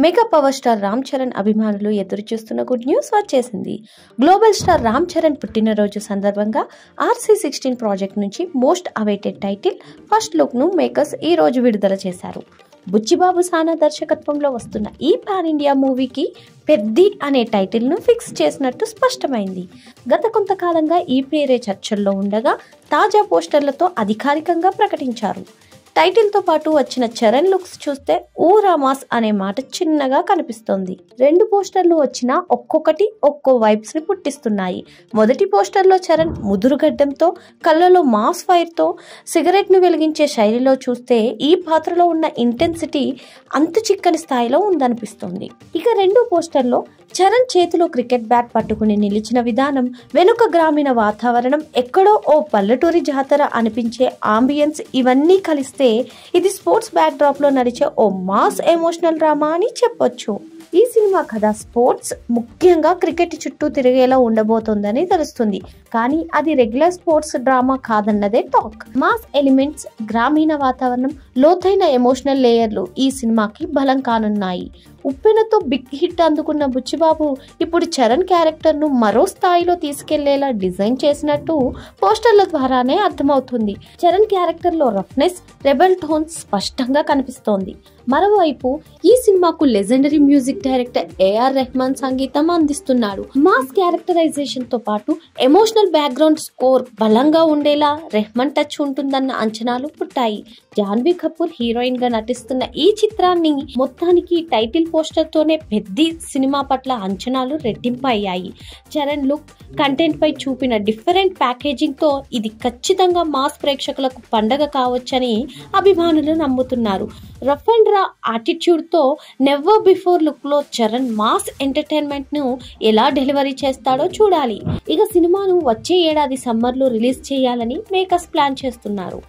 Mega power star Ram Charan అభిమానులు ఎదురు చూస్తున్న గుడ్ న్యూస్ వచ్చేసింది. గ్లోబల్ స్టార్ రామ్ చరణ్ పుట్టినరోజు సందర్భంగా RC16 ప్రాజెక్ట్ నుంచి most awaited title first look ను మేకర్స్ ఈ రోజు విడుదల చేశారు. బుచ్చిబాబు సానా దర్శకత్వంలో వస్తున్న ఈ పాన్ ఇండియా మూవీకి పెద్ది అనే టైటిల్ ను ఫిక్స్ చేసినట్టు స్పష్టమైంది. గత కొంతకాలంగా ఈ పేరే చర్చల్లో ఉండగా తాజా పోస్టర్లతో అధికారికంగా ప్రకటించారు. టైటిల్ తో పాటు వచ్చిన చరణ్ లుక్స్ చూస్తే ఊరామాస్ అనే మాట చిన్నగా కనిపిస్తోంది. 2 పోస్టర్లు వచ్చినా ఒక్కొక్కటి ఒక్కో వైబ్స్ ని పుట్టిస్తున్నాయి. మొదటి పోస్టర్ లో చరణ్ ముదురుగడ్డంతో, కళ్ళలో మాస్ ఫైర్ తో, సిగరెట్ ను వెలిగించే శైలిలో చూస్తే ఈ పాత్రలో ఉన్న ఇంటెన్సిటీ అంతు చిక్కని స్థాయిలో ఉందనిపిస్తోంది. ఇక 2 పోస్టర్ లో చరణ్ చేతిలో క్రికెట్ బ్యాట్ పట్టుకుని నిలిచిన విధానం, వెనుక గ్రామీణ వాతావరణం, ఎక్కడో ఓ పల్లెటూరి జాతర అనిపించే ఆంబియన్స్ ఇవన్నీ కలిస్తే ఇది స్పోర్ట్స్ బ్యాక్ డ్రాప్ లో నడిచే ఓ మాస్ ఎమోషనల్ డ్రామా అని చెప్పొచ్చు. ఈ సినిమా కథ స్పోర్ట్స్, ముఖ్యంగా క్రికెట్ చుట్టూ తిరిగేలా ఉండబోతోందని తెలుస్తుంది. కానీ అది రెగ్యులర్ స్పోర్ట్స్ డ్రామా కాదన్నదే టాక్. మాస్ ఎలిమెంట్స్, గ్రామీణ వాతావరణం, లోతైన ఎమోషనల్ లేయర్లు ఈ సినిమాకి బలం కానున్నాయి. ఉప్పెనతో బిగ్ హిట్ అందుకున్న బుచ్చిబాబు ఇప్పుడు చరణ్ క్యారెక్టర్ ను మరో స్థాయిలో తీసుకెళ్లేలా డిజైన్ చేసినట్టు పోస్టర్ల ద్వారానే అర్థమవుతుంది. చరణ్ క్యారెక్టర్ లో రఫ్నెస్, రెబల్ టోన్ స్పష్టంగా కనిపిస్తోంది. మరోవైపు ఈ సినిమాకు legendary music director AR Rahman సంగీతం అందిస్తున్నాడు. మాస్ క్యారెక్టరైజేషన్ తో పాటు ఎమోషనల్ బ్యాక్గ్రౌండ్ స్కోర్ బలంగా ఉండేలా రెహమాన్ టచ్ ఉంటుందన్న అంచనాలు పుట్టాయి. జాన్వీ కపూర్ హీరోయిన్ గా నటిస్తున్న ఈ చిత్రాన్ని మొత్తానికి టైటిల్ పోస్టర్ తోనే పెద్ద సినిమా పట్ల అంచనాలు రెట్టింపు అయ్యాయి. చరణ్ లుక్, కంటెంట్ పై చూపిన డిఫరెంట్ ప్యాకేజింగ్ తో ఇది ఖచ్చితంగా మాస్ ప్రేక్షకులకు పండగ కావచ్చని అభిమానులు నమ్ముతున్నారు. రఫ్ అండ్ రా యాటిట్యూడ్ తో నెవర్ బిఫోర్ లుక్ లో చరణ్ మాస్ ఎంటర్టైన్మెంట్ ను ఎలా డెలివరీ చేస్తాడో చూడాలి. ఇక సినిమాను వచ్చే ఏడాది సమ్మర్ లో రిలీజ్ చేయాలని మేకర్స్ ప్లాన్ చేస్తున్నారు.